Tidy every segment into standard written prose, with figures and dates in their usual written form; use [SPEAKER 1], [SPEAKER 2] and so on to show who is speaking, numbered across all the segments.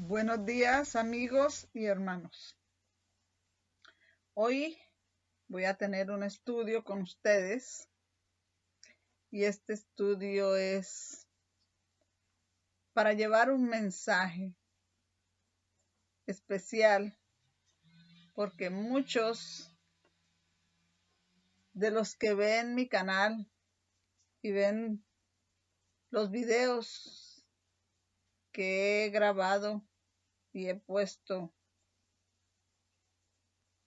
[SPEAKER 1] Buenos días, amigos y hermanos. Hoy voy a tener un estudio con ustedes y este estudio es para llevar un mensaje especial porque muchos de los que ven mi canal y ven los videos que he grabado y he puesto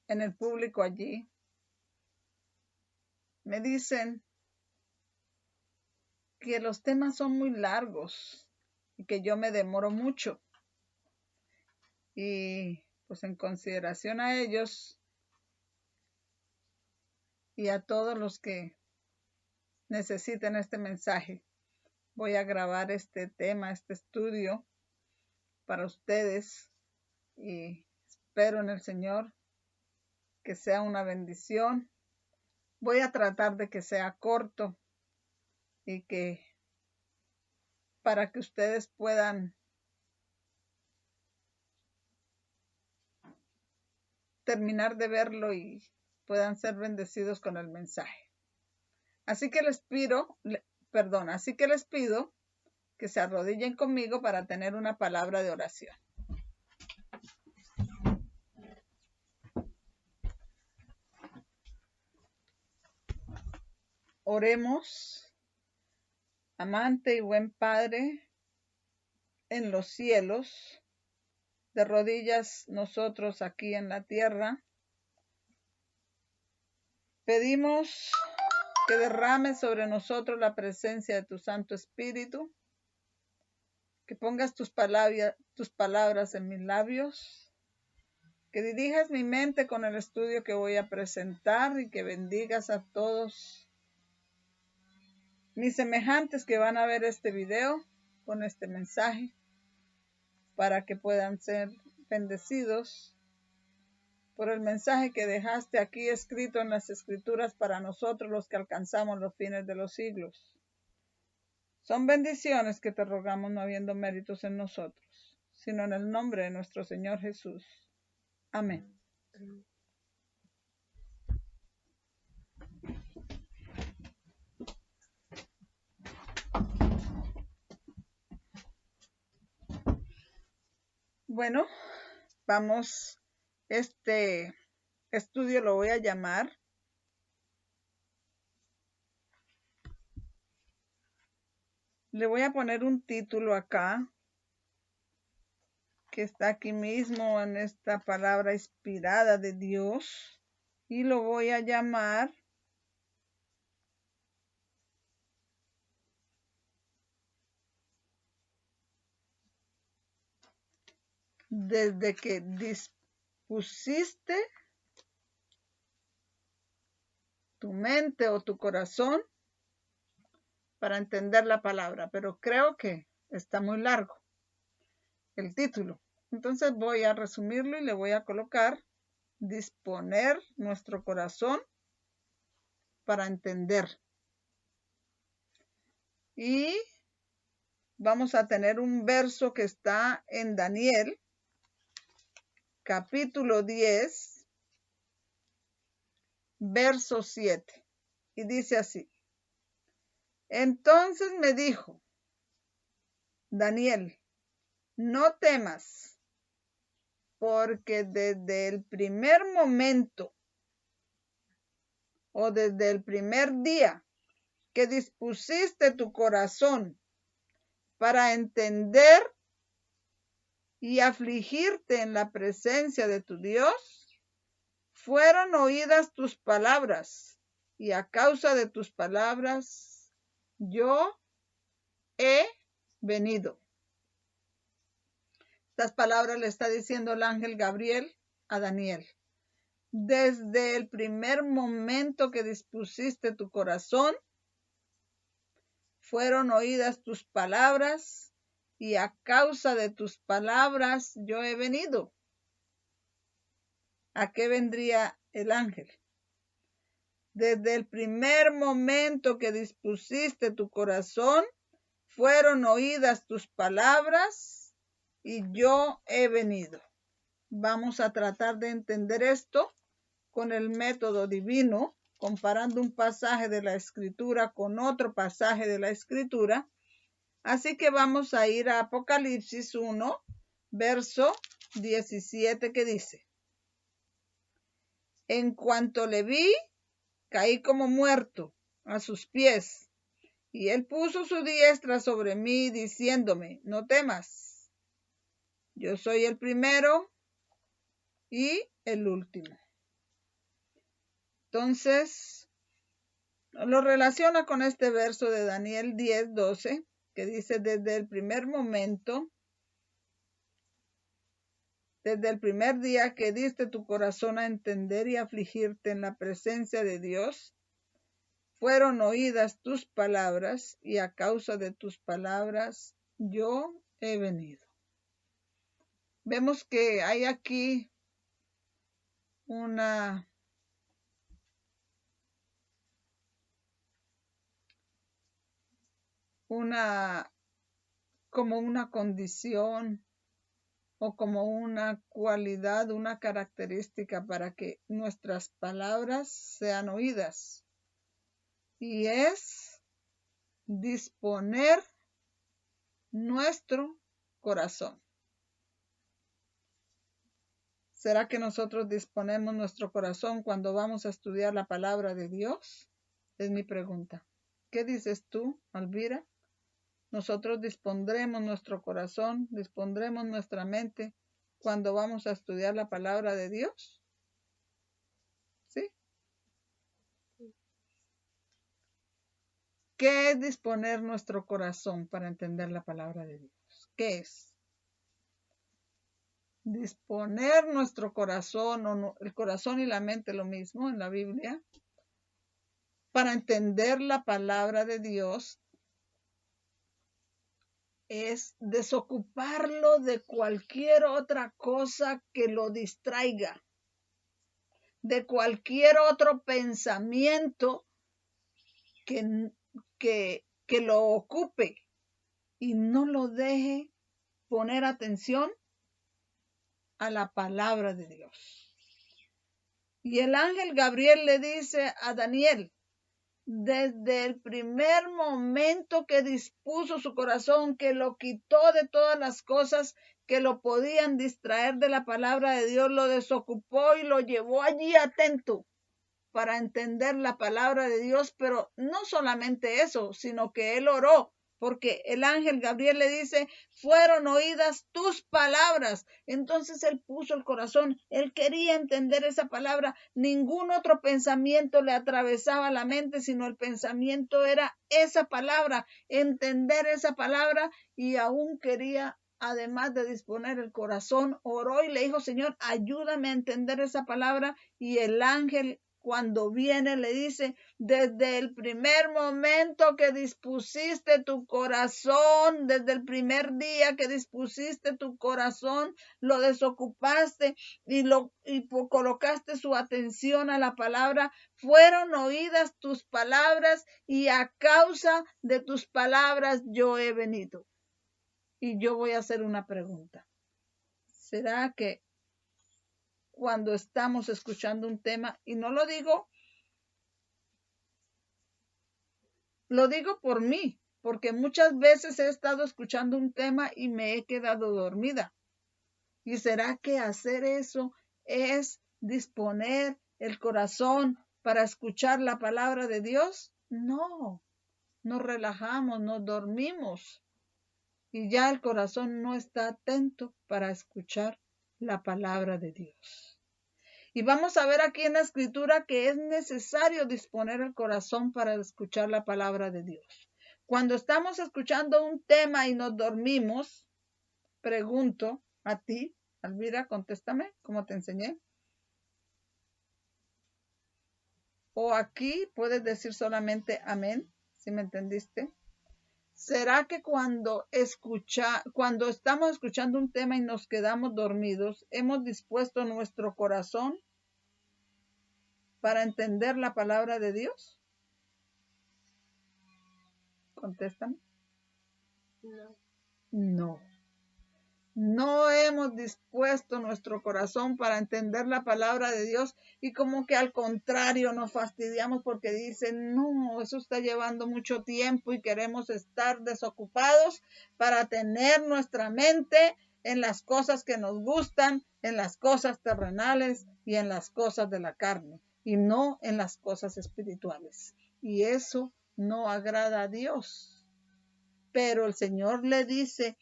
[SPEAKER 1] en el público allí, me dicen que los temas son muy largos y que yo me demoro mucho. Y pues en consideración a ellos y a todos los que necesiten este mensaje, voy a grabar este tema, este estudio para ustedes y espero en el Señor que sea una bendición. Voy a tratar de que sea corto y que para que ustedes puedan terminar de verlo y puedan ser bendecidos con el mensaje. Así que les pido que se arrodillen conmigo para tener una palabra de oración. Oremos. Amante y buen Padre en los cielos, de rodillas nosotros aquí en la tierra, pedimos que derrame sobre nosotros la presencia de tu Santo Espíritu, que pongas tus palabras en mis labios, que dirijas mi mente con el estudio que voy a presentar y que bendigas a todos mis semejantes que van a ver este video con este mensaje para que puedan ser bendecidos por el mensaje que dejaste aquí escrito en las Escrituras para nosotros los que alcanzamos los fines de los siglos. Son bendiciones que te rogamos no habiendo méritos en nosotros, sino en el nombre de nuestro Señor Jesús. Amén. Bueno, vamos, este estudio lo voy a llamar Le voy a poner un título acá, que está aquí mismo en esta palabra inspirada de Dios, y lo voy a llamar Desde que dispusiste tu mente o tu corazón para entender la palabra, pero creo que está muy largo el título. Entonces voy a resumirlo y le voy a colocar disponer nuestro corazón para entender. Y vamos a tener un verso que está en Daniel, capítulo 10, verso 7. Y dice así: Entonces me dijo, Daniel, no temas, porque desde el primer momento o desde el primer día que dispusiste tu corazón para entender y afligirte en la presencia de tu Dios, fueron oídas tus palabras, y a causa de tus palabras yo he venido. Estas palabras le está diciendo el ángel Gabriel a Daniel. Desde el primer momento que dispusiste tu corazón, fueron oídas tus palabras, y a causa de tus palabras yo he venido. ¿A qué vendría el ángel? Desde el primer momento que dispusiste tu corazón, fueron oídas tus palabras, y yo he venido. Vamos a tratar de entender esto con el método divino, comparando un pasaje de la Escritura con otro pasaje de la Escritura. Así que vamos a ir a Apocalipsis 1, verso 17, que dice: en cuanto le vi, caí como muerto a sus pies, y él puso su diestra sobre mí, diciéndome: no temas, yo soy el primero y el último. Entonces, lo relaciona con este verso de Daniel 10:12, que dice: desde el primer momento, desde el primer día que diste tu corazón a entender y afligirte en la presencia de Dios, fueron oídas tus palabras, y a causa de tus palabras yo he venido. Vemos que hay aquí como una condición o como una cualidad, una característica para que nuestras palabras sean oídas. Y es disponer nuestro corazón. ¿Será que nosotros disponemos nuestro corazón cuando vamos a estudiar la palabra de Dios? Es mi pregunta. ¿Qué dices tú, Alvira? ¿Nosotros dispondremos nuestro corazón, dispondremos nuestra mente cuando vamos a estudiar la palabra de Dios? ¿Sí? ¿Qué es disponer nuestro corazón para entender la palabra de Dios? ¿Qué es? Disponer nuestro corazón, o no, el corazón y la mente lo mismo en la Biblia, para entender la palabra de Dios, es desocuparlo de cualquier otra cosa que lo distraiga, de cualquier otro pensamiento que lo ocupe y no lo deje poner atención a la palabra de Dios. Y el ángel Gabriel le dice a Daniel: desde el primer momento que dispuso su corazón, que lo quitó de todas las cosas que lo podían distraer de la palabra de Dios, lo desocupó y lo llevó allí atento para entender la palabra de Dios. Pero no solamente eso, sino que él oró, porque el ángel Gabriel le dice: fueron oídas tus palabras. Entonces él puso el corazón, él quería entender esa palabra. Ningún otro pensamiento le atravesaba la mente, sino el pensamiento era esa palabra, entender esa palabra. Y aún quería, además de disponer el corazón, oró y le dijo: Señor, ayúdame a entender esa palabra. Y el ángel, cuando viene, le dice: desde el primer momento que dispusiste tu corazón, desde el primer día que dispusiste tu corazón, lo desocupaste y colocaste su atención a la palabra, fueron oídas tus palabras, y a causa de tus palabras yo he venido. Y yo voy a hacer una pregunta. ¿Será que cuando estamos escuchando un tema, y no lo digo por mí, porque muchas veces he estado escuchando un tema y me he quedado dormida? ¿Y será que hacer eso es disponer el corazón para escuchar la palabra de Dios? No, nos relajamos, nos dormimos y ya el corazón no está atento para escuchar la palabra de Dios. Y vamos a ver aquí en la escritura que es necesario disponer el corazón para escuchar la palabra de Dios. Cuando estamos escuchando un tema y nos dormimos, pregunto a ti, Alvira, contéstame, como te enseñé. O aquí puedes decir solamente amén, si me entendiste. ¿Será que cuando estamos escuchando un tema y nos quedamos dormidos, hemos dispuesto nuestro corazón para entender la palabra de Dios? Contéstame.
[SPEAKER 2] No.
[SPEAKER 1] No. No hemos dispuesto nuestro corazón para entender la palabra de Dios y como que al contrario nos fastidiamos porque dicen, no, eso está llevando mucho tiempo y queremos estar desocupados para tener nuestra mente en las cosas que nos gustan, en las cosas terrenales y en las cosas de la carne y no en las cosas espirituales. Y eso no agrada a Dios. Pero el Señor le dice,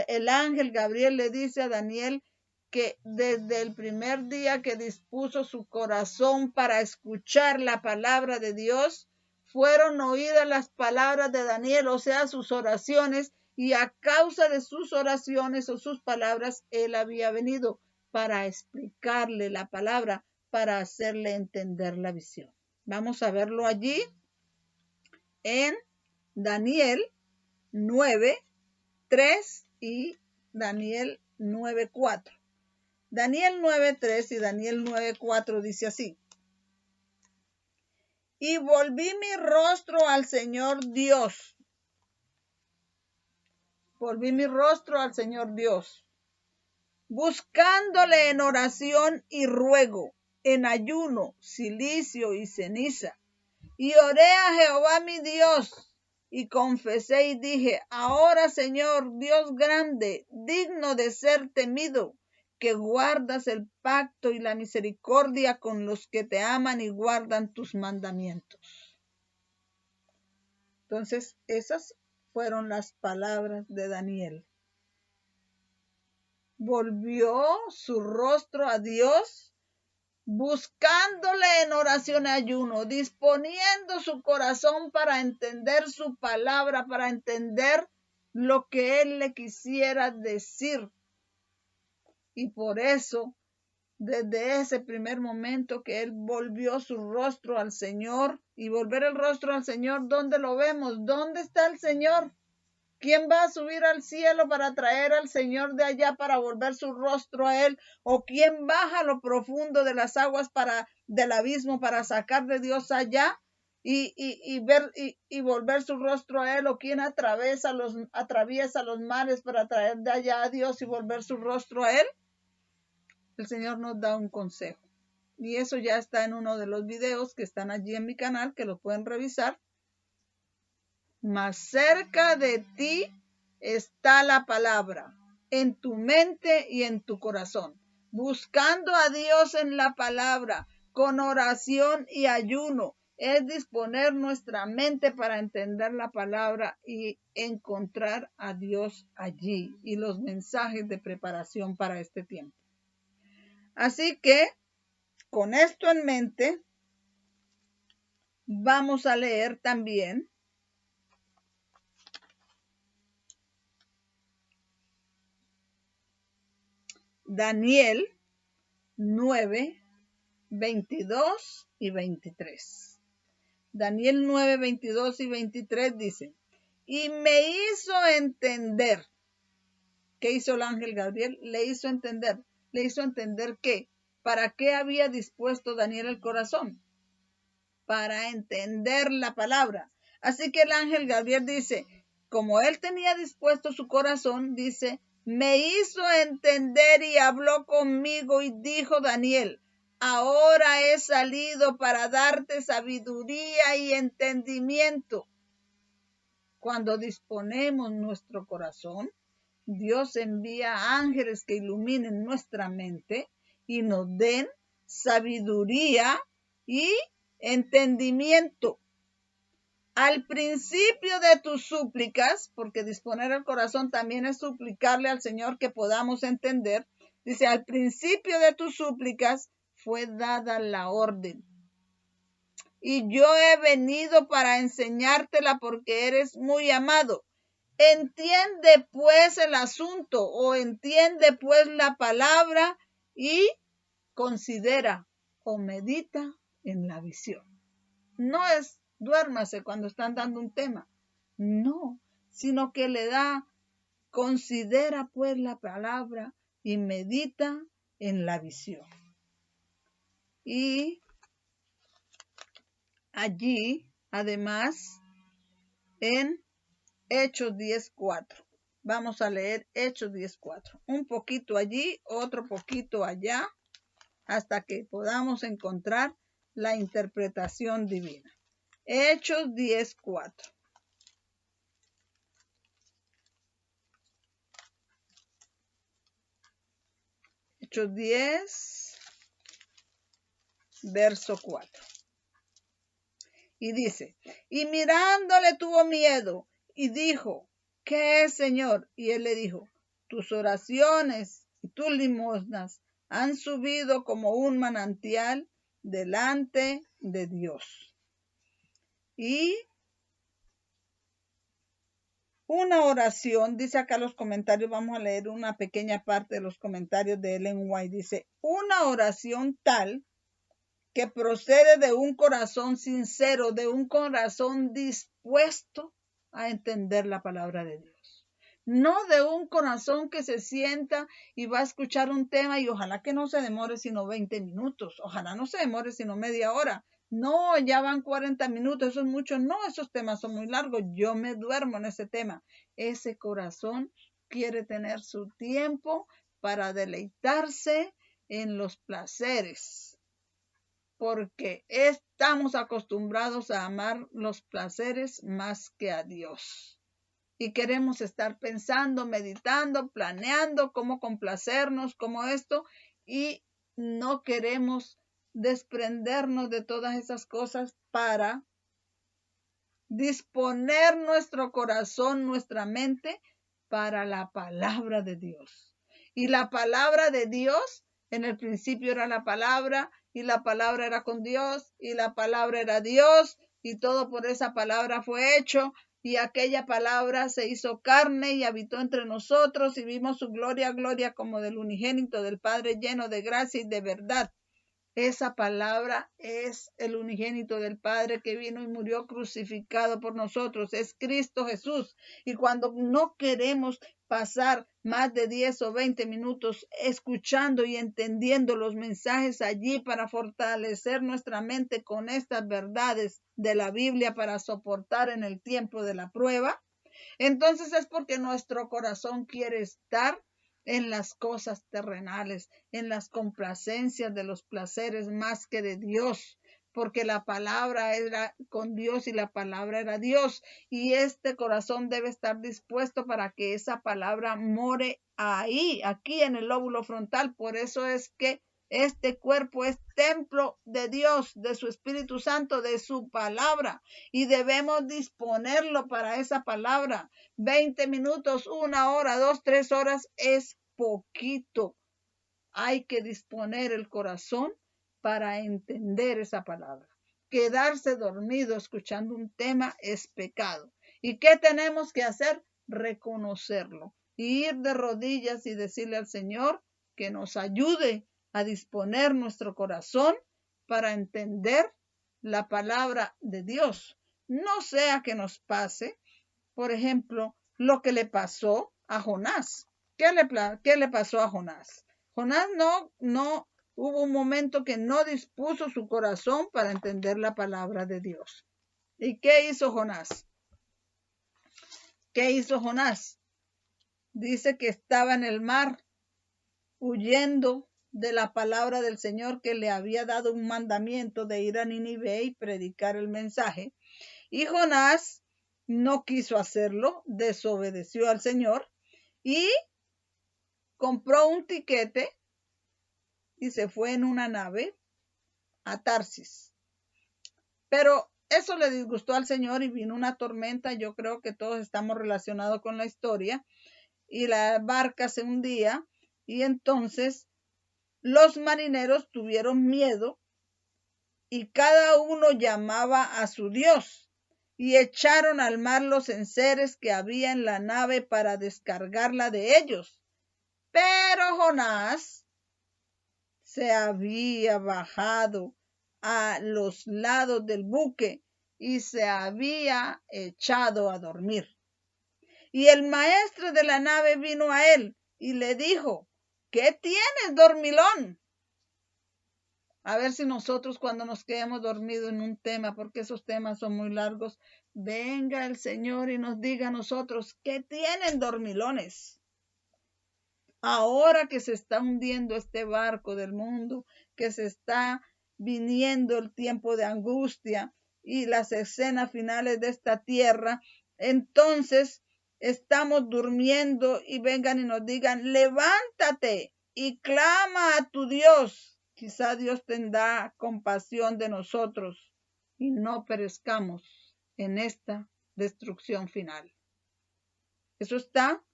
[SPEAKER 1] el ángel Gabriel le dice a Daniel que desde el primer día que dispuso su corazón para escuchar la palabra de Dios, fueron oídas las palabras de Daniel, o sea, sus oraciones, y a causa de sus oraciones o sus palabras, él había venido para explicarle la palabra, para hacerle entender la visión. Vamos a verlo allí en Daniel 9:3 y Daniel 9:4. Daniel 9:3 y Daniel 9:4 dice así. Y volví mi rostro al Señor Dios. Volví mi rostro al Señor Dios, buscándole en oración y ruego, en ayuno, cilicio y ceniza. Y oré a Jehová mi Dios, y confesé y dije, ahora Señor, Dios grande, digno de ser temido, que guardas el pacto y la misericordia con los que te aman y guardan tus mandamientos. Entonces, esas fueron las palabras de Daniel. Volvió su rostro a Dios, buscándole en oración y ayuno, disponiendo su corazón para entender su palabra, para entender lo que él le quisiera decir. Y por eso, desde ese primer momento que él volvió su rostro al Señor, y volver el rostro al Señor, ¿dónde lo vemos? ¿Dónde está el Señor? ¿Quién va a subir al cielo para traer al Señor de allá para volver su rostro a Él? ¿O quién baja a lo profundo de las aguas del abismo para sacar de Dios allá y volver su rostro a Él? ¿O quién atraviesa los mares para traer de allá a Dios y volver su rostro a Él? El Señor nos da un consejo. Y eso ya está en uno de los videos que están allí en mi canal, que lo pueden revisar. Más cerca de ti está la palabra, en tu mente y en tu corazón. Buscando a Dios en la palabra, con oración y ayuno, es disponer nuestra mente para entender la palabra y encontrar a Dios allí y los mensajes de preparación para este tiempo. Así que, con esto en mente, vamos a leer también Daniel 9, 22 y 23. Daniel 9, 22 y 23 dice, y me hizo entender. ¿Qué hizo el ángel Gabriel? Le hizo entender que ¿para qué había dispuesto Daniel el corazón? Para entender la palabra. Así que el ángel Gabriel dice, como él tenía dispuesto su corazón, dice, me hizo entender y habló conmigo y dijo Daniel, ahora he salido para darte sabiduría y entendimiento. Cuando disponemos nuestro corazón, Dios envía ángeles que iluminen nuestra mente y nos den sabiduría y entendimiento. Al principio de tus súplicas, porque disponer el corazón también es suplicarle al Señor que podamos entender, dice, al principio de tus súplicas fue dada la orden. Y yo he venido para enseñártela porque eres muy amado. Entiende pues el asunto o entiende pues la palabra y considera o medita en la visión. No es duérmase cuando están dando un tema, no, sino que considera pues la palabra y medita en la visión. Y allí, además, en Hechos 10:4, vamos a leer Hechos 10:4. Un poquito allí, otro poquito allá, hasta que podamos encontrar la interpretación divina. Hechos 10:4. Hechos 10, verso 4. Y dice, y mirándole tuvo miedo y dijo, ¿qué es, Señor? Y él le dijo, tus oraciones y tus limosnas han subido como un manantial delante de Dios. Y una oración, dice acá los comentarios, vamos a leer una pequeña parte de los comentarios de Ellen White. Dice, una oración tal que procede de un corazón sincero, de un corazón dispuesto a entender la palabra de Dios. No de un corazón que se sienta y va a escuchar un tema y ojalá que no se demore sino 20 minutos, ojalá no se demore sino media hora. No, ya van 40 minutos, eso es mucho. No, esos temas son muy largos. Yo me duermo en ese tema. Ese corazón quiere tener su tiempo para deleitarse en los placeres, porque estamos acostumbrados a amar los placeres más que a Dios. Y queremos estar pensando, meditando, planeando cómo complacernos, cómo esto, y no queremos desprendernos de todas esas cosas para disponer nuestro corazón, nuestra mente para la palabra de Dios. Y la palabra de Dios, en el principio era la palabra, y la palabra era con Dios, y la palabra era Dios, y todo por esa palabra fue hecho, y aquella palabra se hizo carne y habitó entre nosotros, y vimos su gloria, gloria como del unigénito del Padre, lleno de gracia y de verdad. Esa palabra es el unigénito del Padre que vino y murió crucificado por nosotros. Es Cristo Jesús. Y cuando no queremos pasar más de 10 o 20 minutos escuchando y entendiendo los mensajes allí para fortalecer nuestra mente con estas verdades de la Biblia para soportar en el tiempo de la prueba, entonces es porque nuestro corazón quiere estar en las cosas terrenales, en las complacencias de los placeres más que de Dios, porque la palabra era con Dios y la palabra era Dios, y este corazón debe estar dispuesto para que esa palabra more ahí, aquí en el lóbulo frontal. Por eso es que este cuerpo es templo de Dios, de su Espíritu Santo, de su palabra, y debemos disponerlo para esa palabra. 20 minutos, 1 hora, 2, 3 horas es poquito. Hay que disponer el corazón para entender esa palabra. Quedarse dormido escuchando un tema es pecado. ¿Y qué tenemos que hacer? Reconocerlo. Ir de rodillas y decirle al Señor que nos ayude a disponer nuestro corazón para entender la palabra de Dios. No sea que nos pase, por ejemplo, lo que le pasó a Jonás. ¿Qué le pasó a Jonás? Jonás no hubo un momento que no dispuso su corazón para entender la palabra de Dios. ¿Y qué hizo Jonás? ¿Qué hizo Jonás? Dice que estaba en el mar huyendo de la palabra del Señor, que le había dado un mandamiento de ir a Nínive y predicar el mensaje. Y Jonás no quiso hacerlo, desobedeció al Señor y compró un tiquete y se fue en una nave a Tarsis. Pero eso le disgustó al Señor y vino una tormenta. Yo creo que todos estamos relacionados con la historia. Y la barca se hundía y entonces los marineros tuvieron miedo y cada uno llamaba a su Dios y echaron al mar los enseres que había en la nave para descargarla de ellos. Pero Jonás se había bajado a los lados del buque y se había echado a dormir. Y el maestro de la nave vino a él y le dijo, ¿qué tienes, dormilón? A ver si nosotros cuando nos quedemos dormidos en un tema, porque esos temas son muy largos, venga el Señor y nos diga a nosotros que tienen dormilones. Ahora que se está hundiendo este barco del mundo, que se está viniendo el tiempo de angustia y las escenas finales de esta tierra, entonces estamos durmiendo y vengan y nos digan, levántate y clama a tu Dios. Quizá Dios tendrá compasión de nosotros y no perezcamos en esta destrucción final. Eso está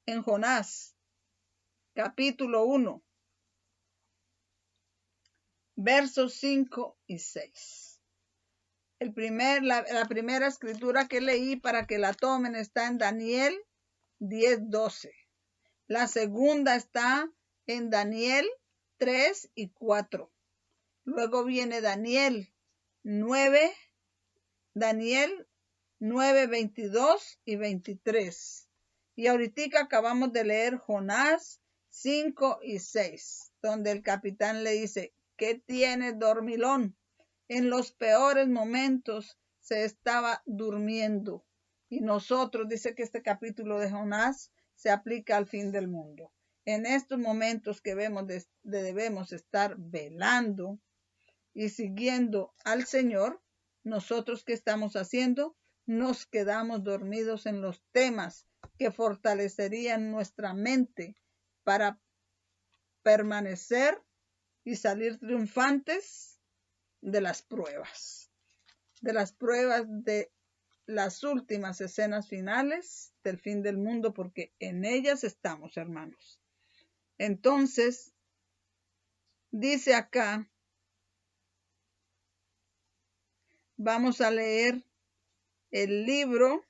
[SPEAKER 1] en Jonás, capítulo 1, versos 5 y 6. La primera escritura que leí para que la tomen está en Daniel 10:12. La segunda está en Daniel 3 y 4. Luego viene Daniel 9, 22 y 23. Y ahorita acabamos de leer Jonás 5 y 6, donde el capitán le dice, ¿qué tienes, dormilón? En los peores momentos se estaba durmiendo. Y nosotros, dice que este capítulo de Jonás se aplica al fin del mundo. En estos momentos que debemos estar velando y siguiendo al Señor, nosotros, ¿qué estamos haciendo? Nos quedamos dormidos en los temas que fortalecerían nuestra mente para permanecer y salir triunfantes de las pruebas de las últimas escenas finales del fin del mundo, porque en ellas estamos, hermanos. Entonces, dice acá, vamos a leer el libro,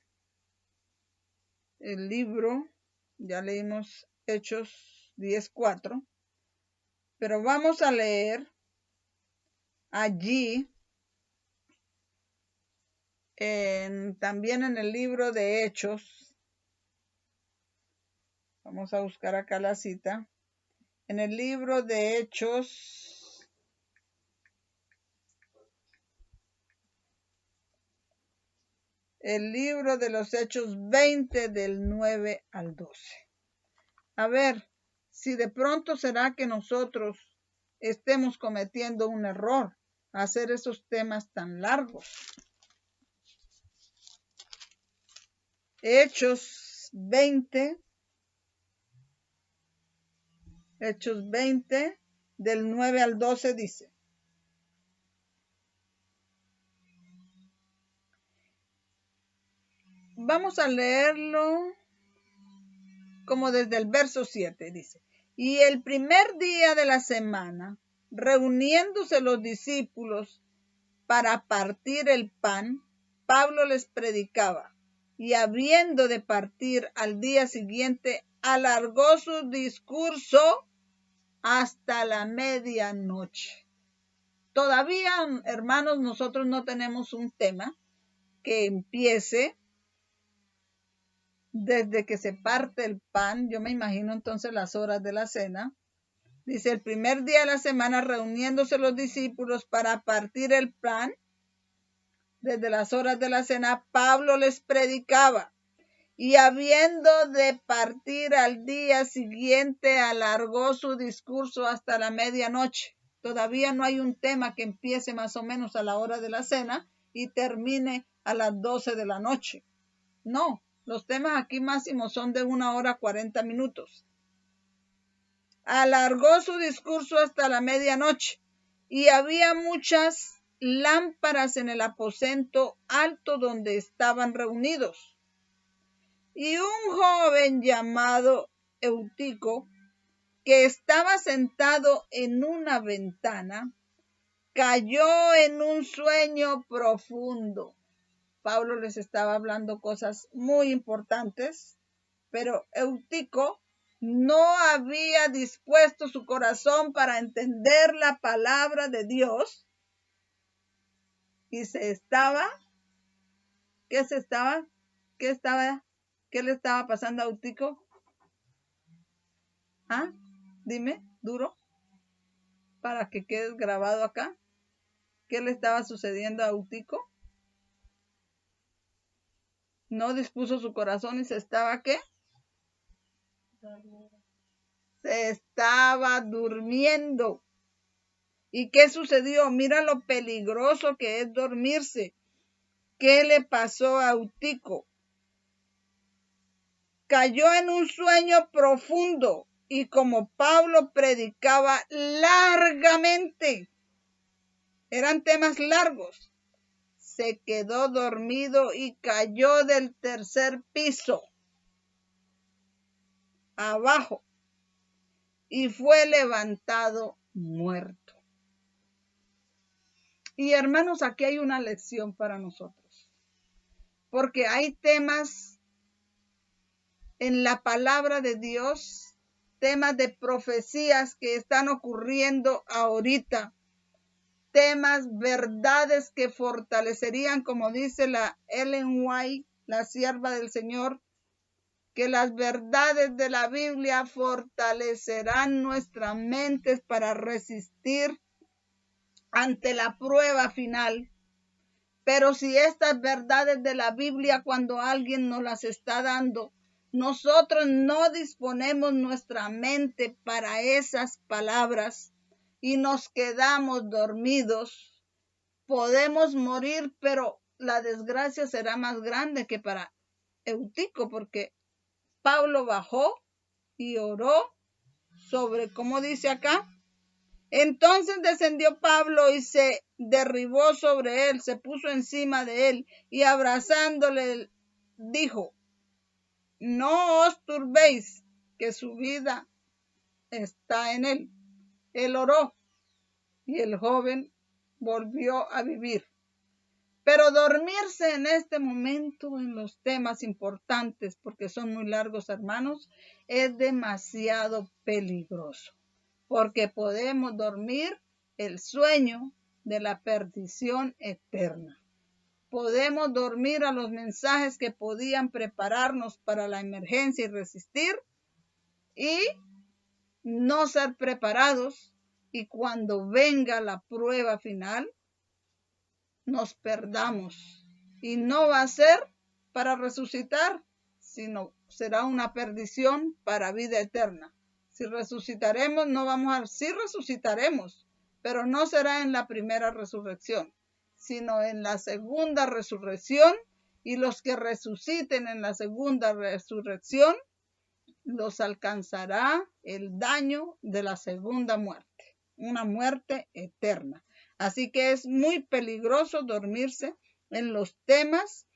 [SPEAKER 1] ya leímos Hechos 10:4, pero vamos a leer allí, también en el libro de Hechos, vamos a buscar acá la cita, en el libro de Hechos, el libro de los Hechos 20 del 9 al 12. A ver, si de pronto será que nosotros estemos cometiendo un error, hacer esos temas tan largos. Hechos 20 del 9 al 12 dice, vamos a leerlo como desde el verso 7, dice, y el primer día de la semana, reuniéndose los discípulos para partir el pan, Pablo les predicaba, y habiendo de partir al día siguiente, alargó su discurso hasta la medianoche. Todavía, hermanos, nosotros no tenemos un tema que empiece desde que se parte el pan. Yo me imagino entonces las horas de la cena. Dice, el primer día de la semana, reuniéndose los discípulos para partir el pan, desde las horas de la cena, Pablo les predicaba, y habiendo de partir al día siguiente, alargó su discurso hasta la medianoche. Todavía no hay un tema que empiece más o menos a la hora de la cena y termine a las 12 de la noche. No, los temas aquí máximo son de 1 hora 40 minutos. Alargó su discurso hasta la medianoche, y había muchas lámparas en el aposento alto donde estaban reunidos. Y un joven llamado Eutico, que estaba sentado en una ventana, cayó en un sueño profundo. Pablo les estaba hablando cosas muy importantes, pero Eutico no había dispuesto su corazón para entender la palabra de Dios y ¿qué le estaba pasando a Eutico? ¿Ah? Dime, duro, para que quedes grabado acá. ¿Qué le estaba sucediendo a Eutico? No dispuso su corazón y se estaba, ¿qué? Se estaba durmiendo. ¿Y qué sucedió? Mira lo peligroso que es dormirse. ¿Qué le pasó a Eutico? Cayó en un sueño profundo y como Pablo predicaba largamente, eran temas largos, se quedó dormido y cayó del tercer piso abajo y fue levantado muerto. Y hermanos, aquí hay una lección para nosotros, porque hay temas en la palabra de Dios, temas de profecías que están ocurriendo ahorita, temas, verdades que fortalecerían, como dice la Ellen White, la sierva del Señor, que las verdades de la Biblia fortalecerán nuestras mentes para resistir ante la prueba final. Pero si estas verdades de la Biblia, cuando alguien nos las está dando, nosotros no disponemos nuestra mente para esas palabras y nos quedamos dormidos, podemos morir, pero la desgracia será más grande que para Eutico, porque Pablo bajó y oró sobre, ¿cómo dice acá? Entonces descendió Pablo y se derribó sobre él, se puso encima de él y abrazándole dijo, no os turbéis, que su vida está en él. Él oró y el joven volvió a vivir. Pero dormirse en este momento en los temas importantes, porque son muy largos, hermanos, es demasiado peligroso, porque podemos dormir el sueño de la perdición eterna. Podemos dormir a los mensajes que podían prepararnos para la emergencia y resistir y no ser preparados, y cuando venga la prueba final, nos perdamos. Y no va a ser para resucitar, sino será una perdición para vida eterna. Si resucitaremos, no vamos a, sí resucitaremos, pero no será en la primera resurrección, sino en la segunda resurrección, y los que resuciten en la segunda resurrección, los alcanzará el daño de la segunda muerte, una muerte eterna. Así que es muy peligroso dormirse en los temas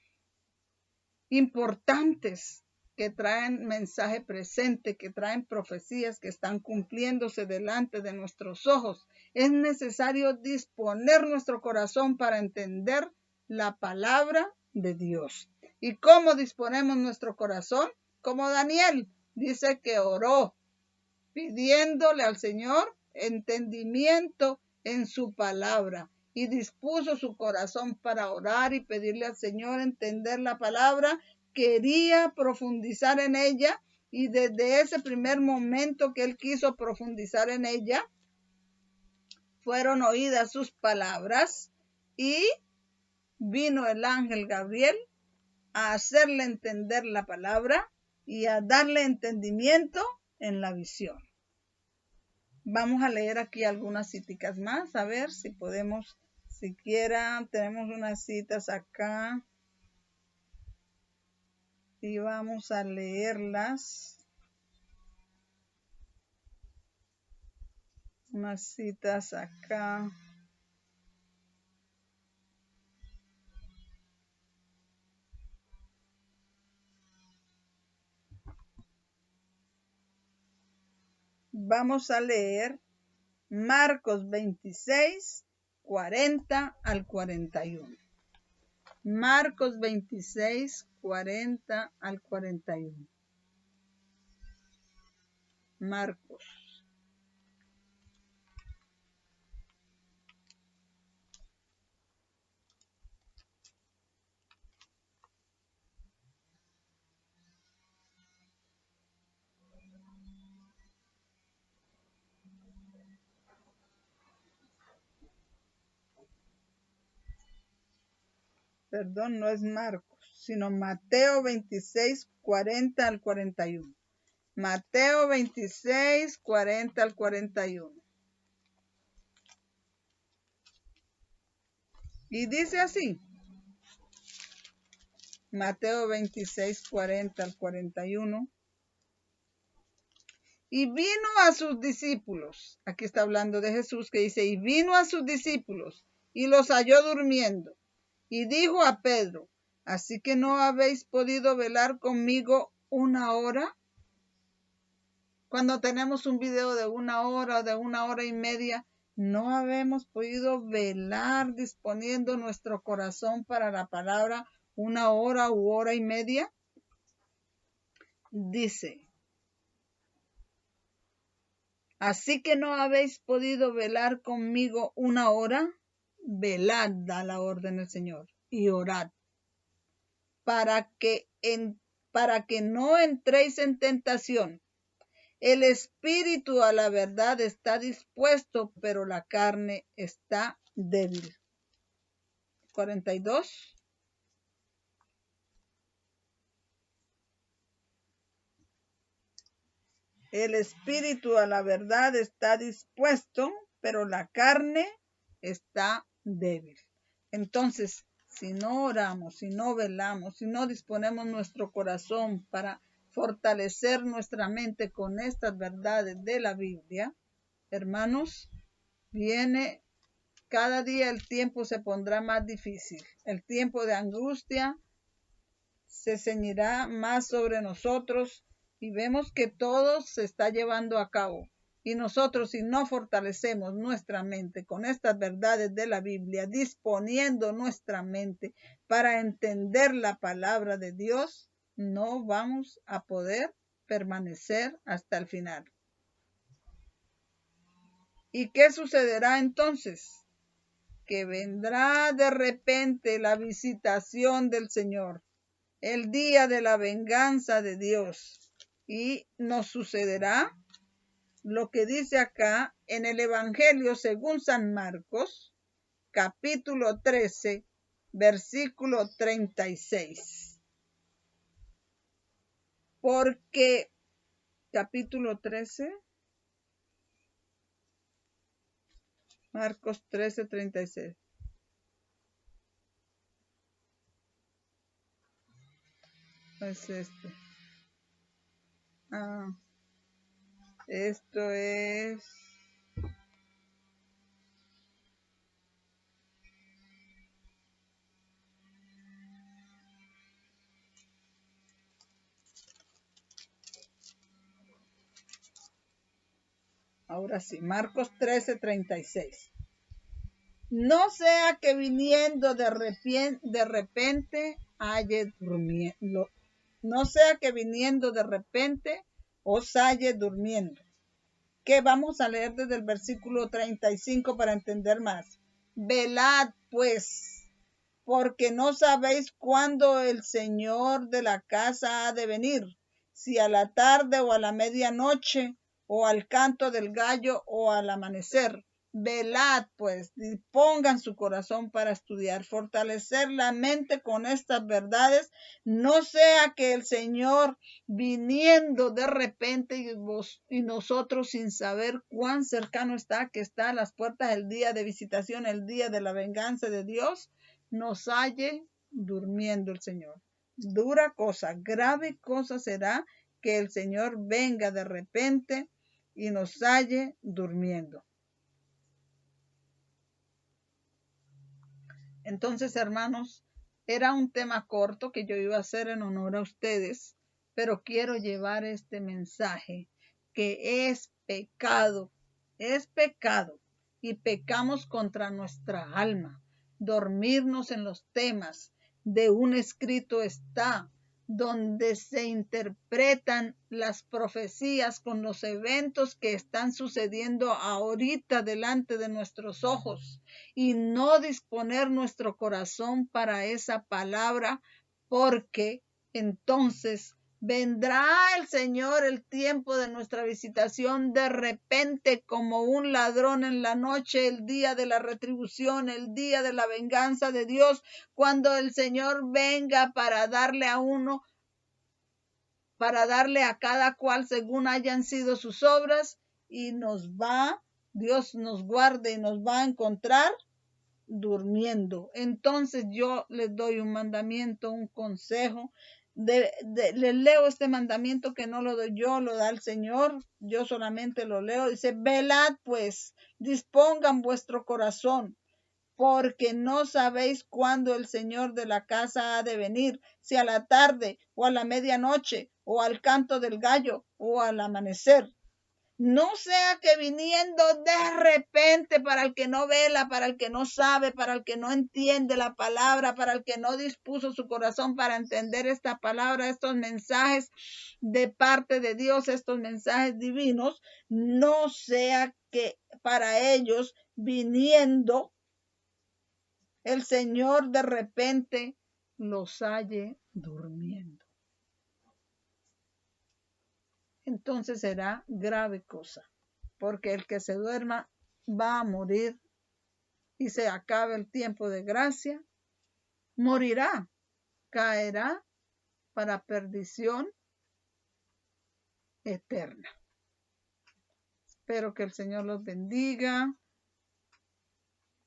[SPEAKER 1] importantes que traen mensaje presente, que traen profecías que están cumpliéndose delante de nuestros ojos. Es necesario disponer nuestro corazón para entender la palabra de Dios. ¿Y cómo disponemos nuestro corazón? Como Daniel dice que oró, pidiéndole al Señor entendimiento en su palabra, y dispuso su corazón para orar y pedirle al Señor entender la palabra. Quería profundizar en ella, y desde ese primer momento que él quiso profundizar en ella, fueron oídas sus palabras y vino el ángel Gabriel a hacerle entender la palabra y a darle entendimiento en la visión. Vamos a leer aquí algunas citas más, a ver si podemos, siquiera tenemos unas citas acá y vamos a leerlas. Unas citas acá. Vamos a leer Marcos 26, 40 al 41. Marcos 26, 40 al 41. Marcos. Perdón, no es Marcos. sino Mateo 26, 40 al 41. Mateo 26, 40 al 41. Y dice así, Mateo 26, 40 al 41. Y vino a sus discípulos, aquí está hablando de Jesús, que dice, y vino a sus discípulos y los halló durmiendo. Y dijo a Pedro, ¿así que no habéis podido velar conmigo una hora? Cuando tenemos un video de una hora o de una hora y media, no habemos podido velar disponiendo nuestro corazón para la palabra una hora u hora y media. Dice, ¿así que no habéis podido velar conmigo una hora? Velad, da la orden del Señor, y orad, para que no entréis en tentación. El espíritu a la verdad está dispuesto, pero la carne está débil. 42. El espíritu a la verdad está dispuesto, pero la carne está débil. Entonces, si no oramos, si no velamos, si no disponemos nuestro corazón para fortalecer nuestra mente con estas verdades de la Biblia, hermanos, viene cada día el tiempo se pondrá más difícil. El tiempo de angustia se ceñirá más sobre nosotros y vemos que todo se está llevando a cabo. Y nosotros, si no fortalecemos nuestra mente con estas verdades de la Biblia, disponiendo nuestra mente para entender la palabra de Dios, no vamos a poder permanecer hasta el final. ¿Y qué sucederá entonces? Que vendrá de repente la visitación del Señor, el día de la venganza de Dios, y nos sucederá lo que dice acá en el Evangelio según San Marcos, capítulo 13, versículo 36. Porque, capítulo 13, Marcos 13, 36. Es este. Esto es... Ahora sí, Marcos 13, 36. No sea que viniendo de repente halle durmiendo. No sea que viniendo de repente os halle durmiendo. Que vamos a leer desde el versículo 35 para entender más. Velad pues, porque no sabéis cuándo el Señor de la casa ha de venir, si a la tarde o a la medianoche, o al canto del gallo o al amanecer. Velad pues, dispongan su corazón para estudiar, fortalecer la mente con estas verdades, no sea que el Señor viniendo de repente y nosotros sin saber cuán cercano está, que está a las puertas el día de visitación, el día de la venganza de Dios, nos halle durmiendo el Señor. Dura cosa, grave cosa será que el Señor venga de repente y nos halle durmiendo. Entonces, hermanos, era un tema corto que yo iba a hacer en honor a ustedes, pero quiero llevar este mensaje que es pecado y pecamos contra nuestra alma. Dormirnos en los temas de un escrito está, donde se interpretan las profecías con los eventos que están sucediendo ahorita delante de nuestros ojos, y no disponer nuestro corazón para esa palabra, porque entonces Vendrá el Señor el tiempo de nuestra visitación de repente como un ladrón en la noche, el día de la retribución, el día de la venganza de Dios, cuando el Señor venga para darle a uno, para darle a cada cual según hayan sido sus obras, y Dios nos guarde y nos va a encontrar durmiendo. Entonces yo les doy un mandamiento, un consejo. Les leo este mandamiento que no lo doy yo, lo da el Señor. Yo solamente lo leo. Dice, velad pues, dispongan vuestro corazón, porque no sabéis cuándo el Señor de la casa ha de venir, si a la tarde o a la medianoche o al canto del gallo o al amanecer. No sea que viniendo de repente, para el que no vela, para el que no sabe, para el que no entiende la palabra, para el que no dispuso su corazón para entender esta palabra, estos mensajes de parte de Dios, estos mensajes divinos, no sea que para ellos viniendo el Señor de repente los halle durmiendo. Entonces será grave cosa, porque el que se duerma va a morir y se acabe el tiempo de gracia, morirá, caerá para perdición eterna. Espero que el Señor los bendiga,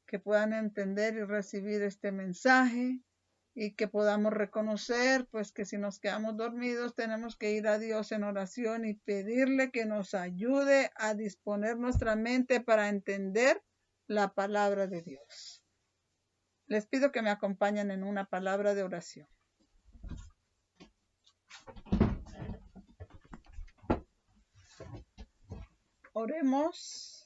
[SPEAKER 1] que puedan entender y recibir este mensaje y que podamos reconocer pues que si nos quedamos dormidos tenemos que ir a Dios en oración y pedirle que nos ayude a disponer nuestra mente para entender la palabra de Dios. Les pido que me acompañen en una palabra de oración. Oremos.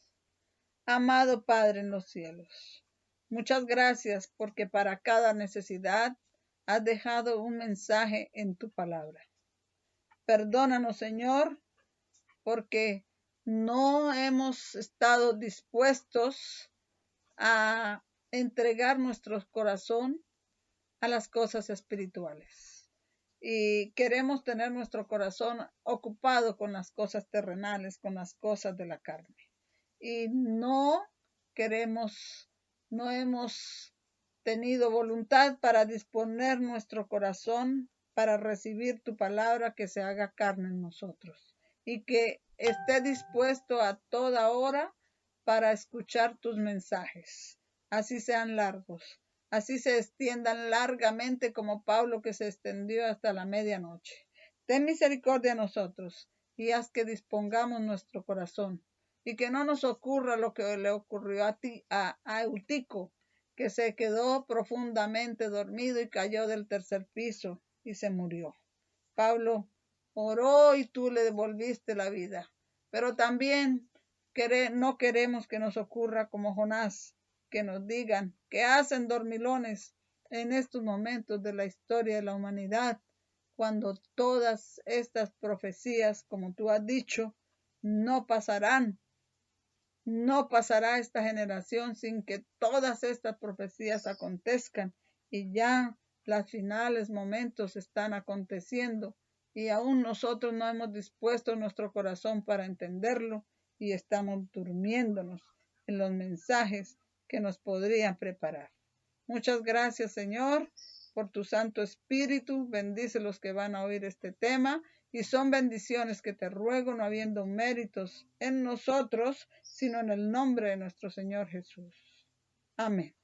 [SPEAKER 1] Amado Padre en los cielos, muchas gracias porque para cada necesidad has dejado un mensaje en tu palabra. Perdónanos, Señor, porque no hemos estado dispuestos a entregar nuestro corazón a las cosas espirituales. Y queremos tener nuestro corazón ocupado con las cosas terrenales, con las cosas de la carne. Y no hemos tenido voluntad para disponer nuestro corazón para recibir tu palabra que se haga carne en nosotros y que esté dispuesto a toda hora para escuchar tus mensajes, así sean largos, así se extiendan largamente como Pablo que se extendió hasta la medianoche. Ten misericordia a nosotros y haz que dispongamos nuestro corazón y que no nos ocurra lo que le ocurrió a Eutico, que se quedó profundamente dormido y cayó del tercer piso y se murió. Pablo oró y tú le devolviste la vida, pero también no queremos que nos ocurra como Jonás, que nos digan que hacen dormilones en estos momentos de la historia de la humanidad, cuando todas estas profecías, como tú has dicho, no pasarán. No pasará esta generación sin que todas estas profecías acontezcan, y ya los finales momentos están aconteciendo y aún nosotros no hemos dispuesto nuestro corazón para entenderlo y estamos durmiéndonos en los mensajes que nos podrían preparar. Muchas gracias, Señor, por tu Santo Espíritu. Bendice los que van a oír este tema. Y son bendiciones que te ruego, no habiendo méritos en nosotros, sino en el nombre de nuestro Señor Jesús. Amén.